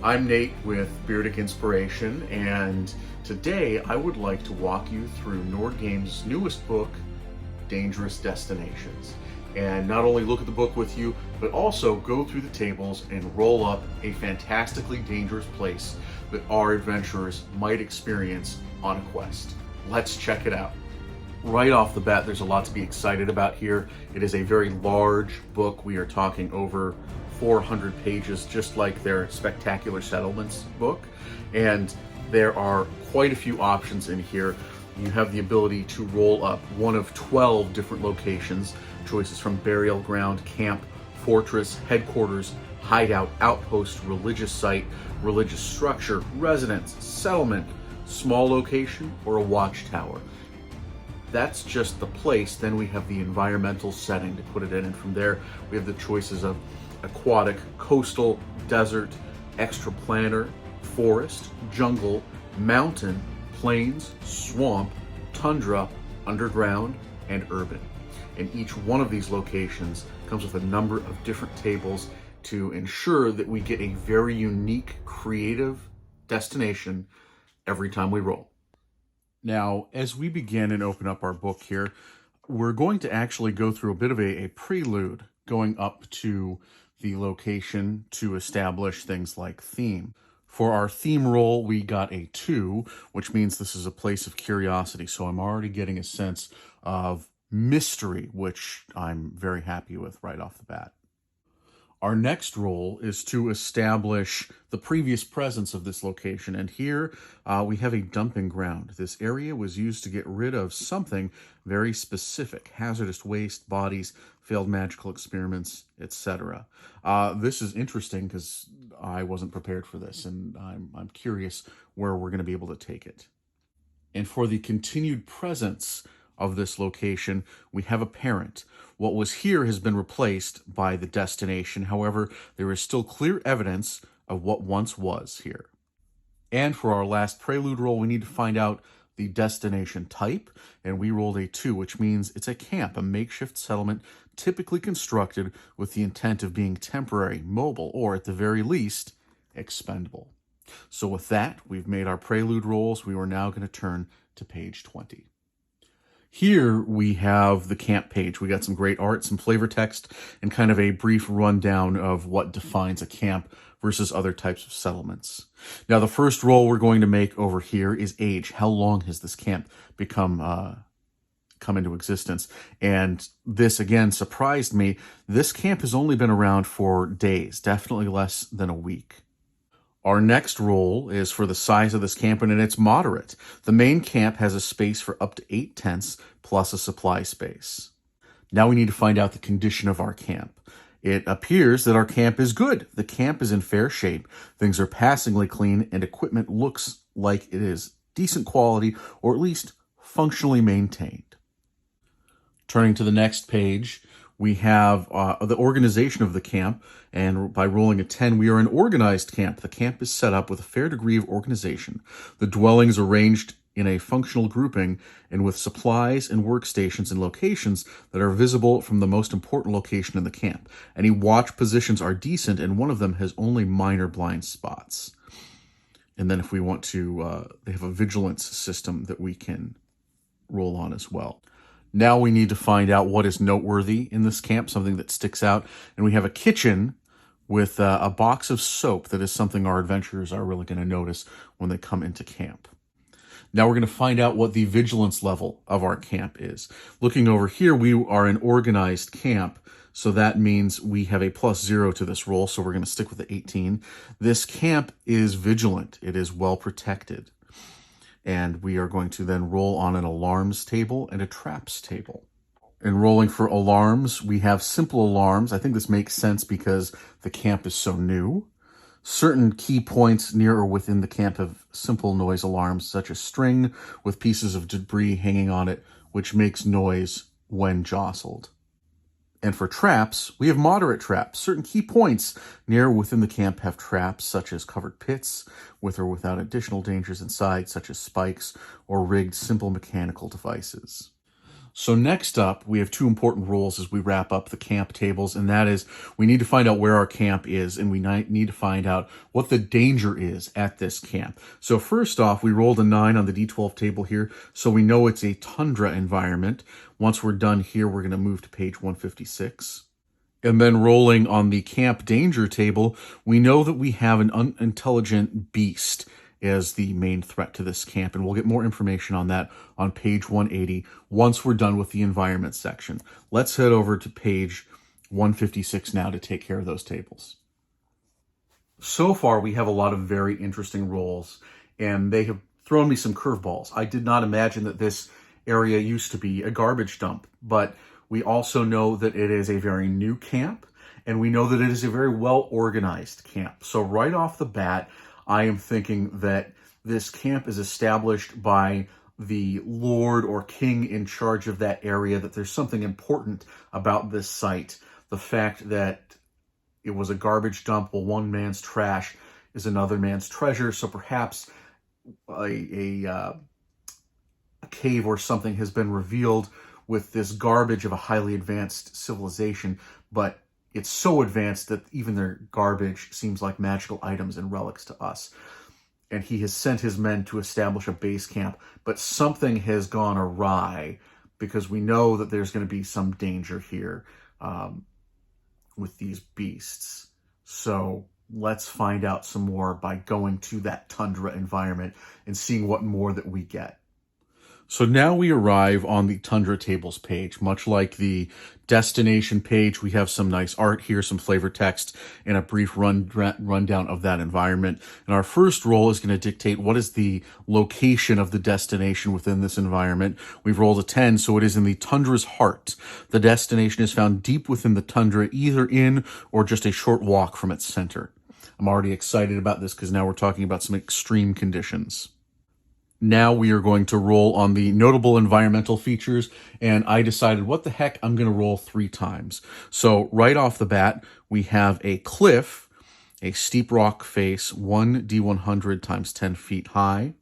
I'm Nate with Beardic Inspiration, and today I would like to walk you through Nordgame's newest book, Dangerous Destinations. And not only look at the book with you, but also go through the tables and roll up a fantastically dangerous place that our adventurers might experience on a quest. Let's check it out. Right off the bat, there's a lot to be excited about here. It is a very large book. We are talking over 400 pages, just like their Spectacular Settlements book. And there are quite a few options in here. You have the ability to roll up one of 12 different locations, choices from burial ground, camp, fortress, headquarters, hideout, outpost, religious site, religious structure, residence, settlement, small location, or a watchtower. That's just the place. Then we have the environmental setting to put it in, and from there we have the choices of aquatic, coastal, desert, extraplanar, forest, jungle, mountain, plains, swamp, tundra, underground, and urban. And each one of these locations comes with a number of different tables to ensure that we get a very unique, creative destination every time we roll. Now, as we begin and open up our book here, we're going to actually go through a bit of a prelude going up to the location to establish things like theme. For our theme roll, we got a 2, which means this is a place of curiosity. So I'm already getting a sense of mystery, which I'm very happy with right off the bat. Our next roll is to establish the previous presence of this location, and here we have a dumping ground. This area was used to get rid of something very specific: hazardous waste, bodies, failed magical experiments, etc. This is interesting because I wasn't prepared for this, and I'm curious where we're going to be able to take it. And for the continued presence of this location, we have a parent. What was here has been replaced by the destination. However, there is still clear evidence of what once was here. And for our last prelude roll, we need to find out the destination type, and we rolled a 2, which means it's a camp, a makeshift settlement typically constructed with the intent of being temporary, mobile, or at the very least, expendable. So with that, we've made our prelude rolls. We are now going to turn to page 20. Here we have the camp page. We got some great art, some flavor text, and kind of a brief rundown of what defines a camp versus other types of settlements. Now, the first roll we're going to make over here is age. How long has this camp come into existence? And this, again, surprised me. This camp has only been around for days, definitely less than a week. Our next roll is for the size of this camp, and it's moderate. The main camp has a space for up to 8 tents plus a supply space. Now we need to find out the condition of our camp. It appears that our camp is good. The camp is in fair shape. Things are passingly clean, and equipment looks like it is decent quality, or at least functionally maintained. Turning to the next page, we have the organization of the camp, and by rolling a 10, we are an organized camp. The camp is set up with a fair degree of organization. The dwellings arranged in a functional grouping and with supplies and workstations and locations that are visible from the most important location in the camp. Any watch positions are decent, and one of them has only minor blind spots. And then if we want to, they have a vigilance system that we can roll on as well. Now we need to find out what is noteworthy in this camp, something that sticks out. And we have a kitchen with a box of soap. That is something our adventurers are really going to notice when they come into camp. Now we're going to find out what the vigilance level of our camp is. Looking over here, we are an organized camp, so that means we have a +0 to this roll, so we're going to stick with the 18. This camp is vigilant. It is well protected. And we are going to then roll on an alarms table and a traps table. And rolling for alarms, we have simple alarms. I think this makes sense because the camp is so new. Certain key points near or within the camp have simple noise alarms, such as string with pieces of debris hanging on it, which makes noise when jostled. And for traps, we have moderate traps. Certain key points near or within the camp have traps, such as covered pits, with or without additional dangers inside, such as spikes, or rigged simple mechanical devices. So next up, we have two important rules as we wrap up the camp tables, and that is we need to find out where our camp is, and we need to find out what the danger is at this camp. So first off, we rolled a 9 on the D12 table here, so we know it's a tundra environment. Once we're done here, we're going to move to page 156. And then rolling on the camp danger table, we know that we have an unintelligent beast as the main threat to this camp, and we'll get more information on that on page 180 once we're done with the environment section. Let's head over to page 156 now to take care of those tables. So far, we have a lot of very interesting rolls, and they have thrown me some curveballs. I did not imagine that this area used to be a garbage dump, but we also know that it is a very new camp, and we know that it is a very well-organized camp. So right off the bat, I am thinking that this camp is established by the lord or king in charge of that area, that there's something important about this site. The fact that it was a garbage dump, well, one man's trash is another man's treasure, so perhaps a cave or something has been revealed with this garbage of a highly advanced civilization, but it's so advanced that even their garbage seems like magical items and relics to us. And he has sent his men to establish a base camp, but something has gone awry because we know that there's going to be some danger here with these beasts. So let's find out some more by going to that tundra environment and seeing what more that we get. So now we arrive on the Tundra Tables page. Much like the destination page, we have some nice art here, some flavor text, and a brief rundown of that environment. And our first roll is going to dictate what is the location of the destination within this environment. We've rolled a 10, so it is in the tundra's heart. The destination is found deep within the tundra, either in or just a short walk from its center. I'm already excited about this because now we're talking about some extreme conditions. Now we are going to roll on the notable environmental features, and I decided what the heck, I'm going to roll 3 times. So right off the bat, we have a cliff, a steep rock face, 1d100 times 10 feet high.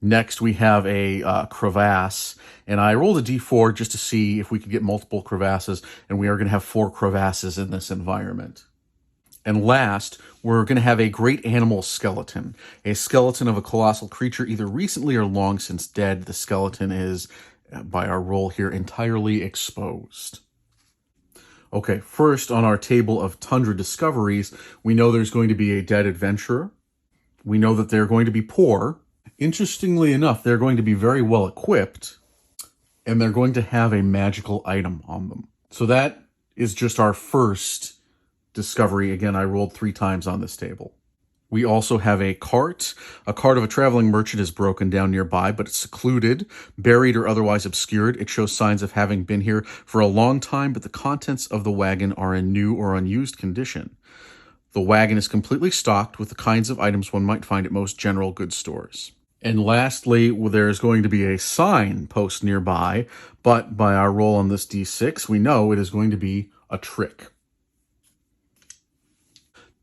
Next, we have a crevasse, and I rolled a d4 just to see if we could get multiple crevasses, and we are going to have 4 crevasses in this environment. And last, we're going to have a great animal skeleton, a skeleton of a colossal creature either recently or long since dead. The skeleton is, by our roll here, entirely exposed. Okay, first on our table of tundra discoveries, we know there's going to be a dead adventurer. We know that they're going to be poor. Interestingly enough, they're going to be very well equipped, and they're going to have a magical item on them. So that is just our first discovery. Again, I rolled 3 times on this table. We also have a cart. A cart of a traveling merchant is broken down nearby, but it's secluded, buried, or otherwise obscured. It shows signs of having been here for a long time, but the contents of the wagon are in new or unused condition. The wagon is completely stocked with the kinds of items one might find at most general goods stores. And lastly, there's going to be a sign post nearby, but by our roll on this D6, we know it is going to be a trick.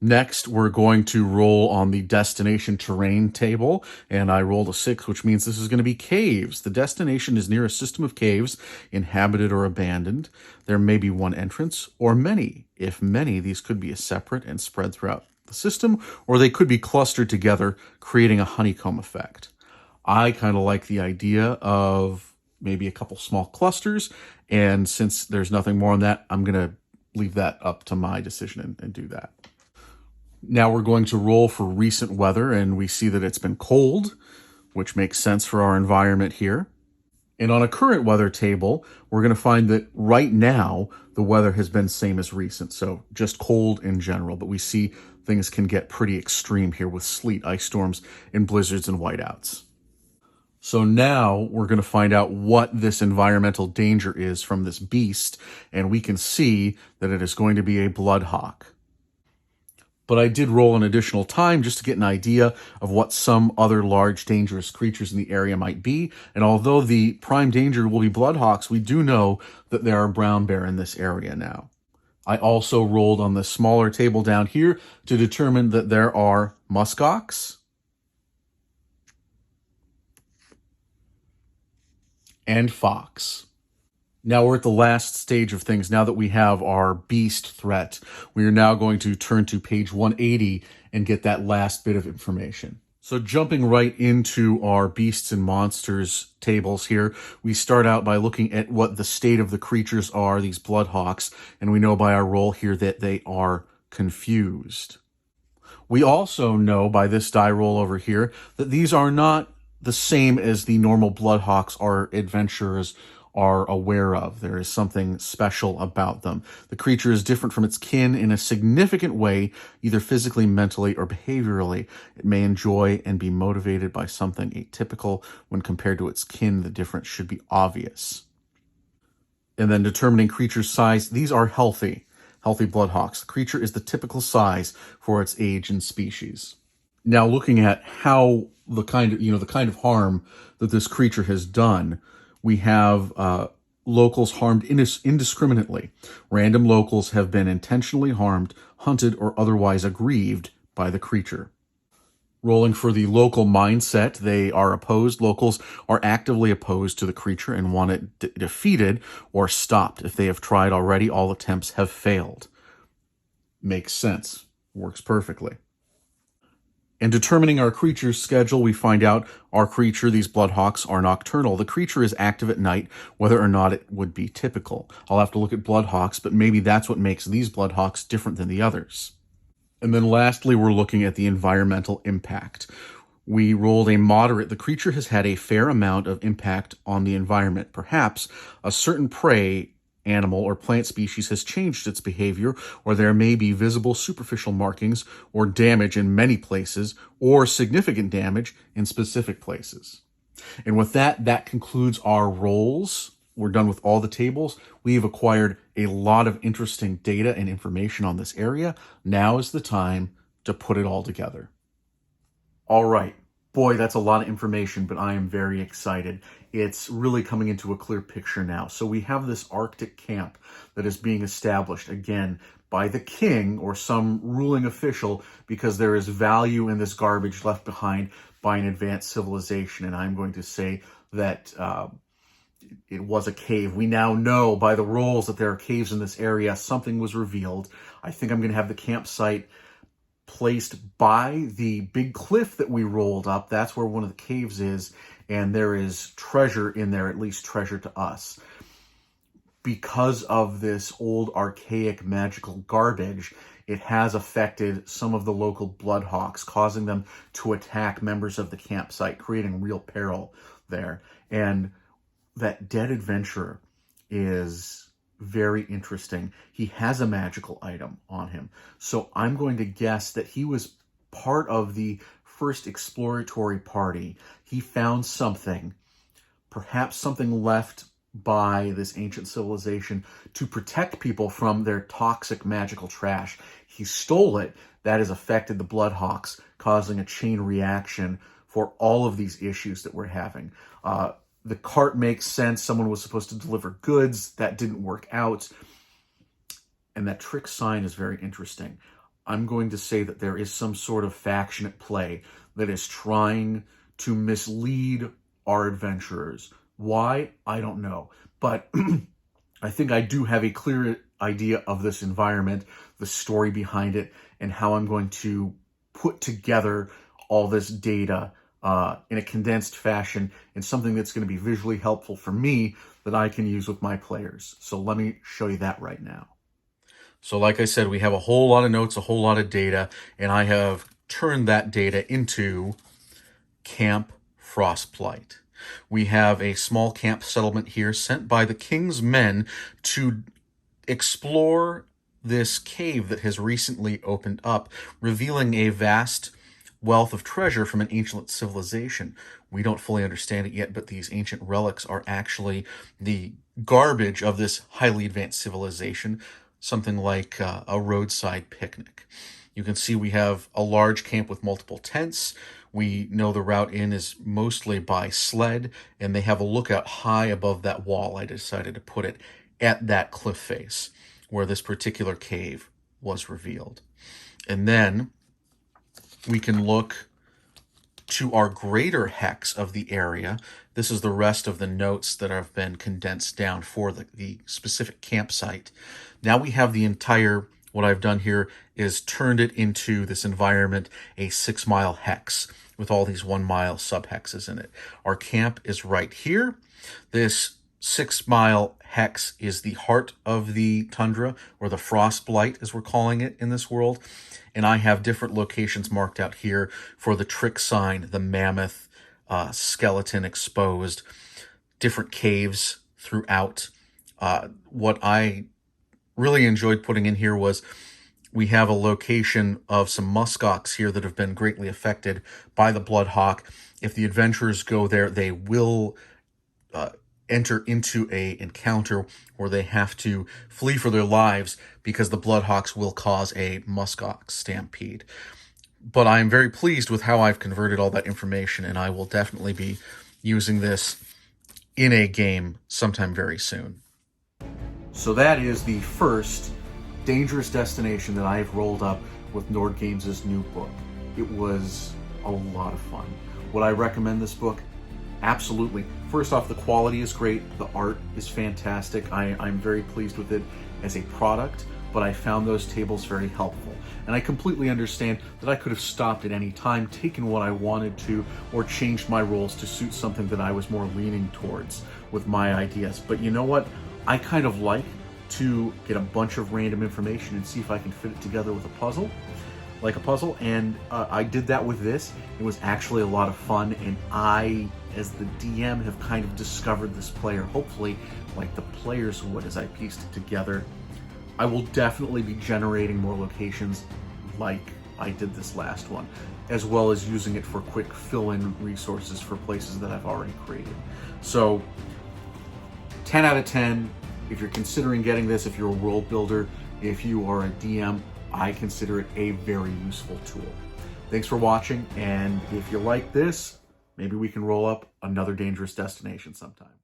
Next, we're going to roll on the destination terrain table, and I rolled a 6, which means this is going to be caves. The destination is near a system of caves, inhabited or abandoned. There may be one entrance, or many. If many, these could be separate and spread throughout the system, or they could be clustered together, creating a honeycomb effect. I kind of like the idea of maybe a couple small clusters, and since there's nothing more on that, I'm going to leave that up to my decision and do that. Now we're going to roll for recent weather, and we see that it's been cold, which makes sense for our environment here. And on a current weather table, we're going to find that right now, the weather has been same as recent, so just cold in general. But we see things can get pretty extreme here with sleet, ice storms, and blizzards and whiteouts. So now we're going to find out what this environmental danger is from this beast, and we can see that it is going to be a bloodhawk. But I did roll an additional time just to get an idea of what some other large dangerous creatures in the area might be. And although the prime danger will be bloodhawks, we do know that there are brown bear in this area now. I also rolled on the smaller table down here to determine that there are muskox and fox. Now we're at the last stage of things. Now that we have our beast threat, we are now going to turn to page 180 and get that last bit of information. So jumping right into our beasts and monsters tables here, we start out by looking at what the state of the creatures are, these bloodhawks, and we know by our roll here that they are confused. We also know by this die roll over here that these are not the same as the normal bloodhawks our adventurers are aware of. There is something special about them. The creature is different from its kin in a significant way, either physically, mentally, or behaviorally. It may enjoy and be motivated by something atypical. When compared to its kin, the difference should be obvious. And then determining creature's size, these are healthy bloodhawks. The creature is the typical size for its age and species. Now looking at how the kind of harm that this creature has done, we have locals harmed indiscriminately. Random locals have been intentionally harmed, hunted, or otherwise aggrieved by the creature. Rolling for the local mindset, they are opposed. Locals are actively opposed to the creature and want it defeated or stopped. If they have tried already, all attempts have failed. Makes sense. Works perfectly. In determining our creature's schedule, we find out our creature, these bloodhawks, are nocturnal. The creature is active at night, whether or not it would be typical. I'll have to look at bloodhawks, but maybe that's what makes these bloodhawks different than the others. And then lastly, we're looking at the environmental impact. We rolled a moderate. The creature has had a fair amount of impact on the environment. Perhaps a certain prey animal or plant species has changed its behavior, or there may be visible superficial markings or damage in many places, or significant damage in specific places. And with that, that concludes our rolls. We're done with all the tables. We've acquired a lot of interesting data and information on this area. Now is the time to put it all together. All right. Boy, that's a lot of information, but I am very excited. It's really coming into a clear picture now. So we have this Arctic camp that is being established, again, by the king or some ruling official, because there is value in this garbage left behind by an advanced civilization. And I'm going to say that it was a cave. We now know by the rolls that there are caves in this area. Something was revealed. I think I'm going to have the campsite placed by the big cliff that we rolled up. That's where one of the caves is, and there is treasure in there, at least treasure to us. Because of this old archaic magical garbage, it has affected some of the local bloodhawks, causing them to attack members of the campsite, creating real peril there. And that dead adventurer is very interesting. He has a magical item on him. So I'm going to guess that he was part of the first exploratory party. He found something, perhaps something left by this ancient civilization to protect people from their toxic magical trash. He stole it. That has affected the bloodhawks, causing a chain reaction for all of these issues that we're having. The cart makes sense. Someone was supposed to deliver goods. That didn't work out. And that trick sign is very interesting. I'm going to say that there is some sort of faction at play that is trying to mislead our adventurers. Why? I don't know. But I think I do have a clear idea of this environment, the story behind it, and how I'm going to put together all this data in a condensed fashion, and something that's going to be visually helpful for me that I can use with my players. So let me show you that right now. So like I said, we have a whole lot of notes, a whole lot of data, and I have turned that data into Camp Frostblight. We have a small camp settlement here sent by the king's men to explore this cave that has recently opened up, revealing a vast wealth of treasure from an ancient civilization. We don't fully understand it yet, but these ancient relics are actually the garbage of this highly advanced civilization, something like a roadside picnic. You can see we have a large camp with multiple tents. We know the route in is mostly by sled, and they have a lookout high above that wall. I decided to put it at that cliff face where this particular cave was revealed. And then we can look to our greater hex of the area. This is the rest of the notes that have been condensed down for the specific campsite. Now we have the entire, what I've done here is turned it into this environment a 6-mile hex with all these 1-mile subhexes in it. Our camp is right here. This 6-mile hex is the heart of the tundra, or the frost blight as we're calling it in this world. And I have different locations marked out here for the trick sign, the mammoth, skeleton exposed, different caves throughout. What I really enjoyed putting in here was we have a location of some muskox here that have been greatly affected by the Bloodhawk. If the adventurers go there, they will enter into a encounter where they have to flee for their lives because the Bloodhawks will cause a muskox stampede. But I'm very pleased with how I've converted all that information, and I will definitely be using this in a game sometime very soon. So that is the first Dangerous Destination that I've rolled up with Nord Games' new book. It was a lot of fun. Would I recommend this book? Absolutely. First off, the quality is great. The art is fantastic. I'm very pleased with it as a product, but I found those tables very helpful. And I completely understand that I could have stopped at any time, taken what I wanted to, or changed my rules to suit something that I was more leaning towards with my ideas. But you know what? I kind of like to get a bunch of random information and see if I can fit it together with a puzzle, and I did that with this. It was actually a lot of fun, and I, as the DM, have kind of discovered this player, hopefully like the players would as I pieced it together. I will definitely be generating more locations like I did this last one, as well as using it for quick fill-in resources for places that I've already created. So 10 out of 10. If you're considering getting this, if you're a world builder, if you are a DM, I consider it a very useful tool. Thanks for watching, and if you like this, maybe we can roll up another Dangerous Destination sometime.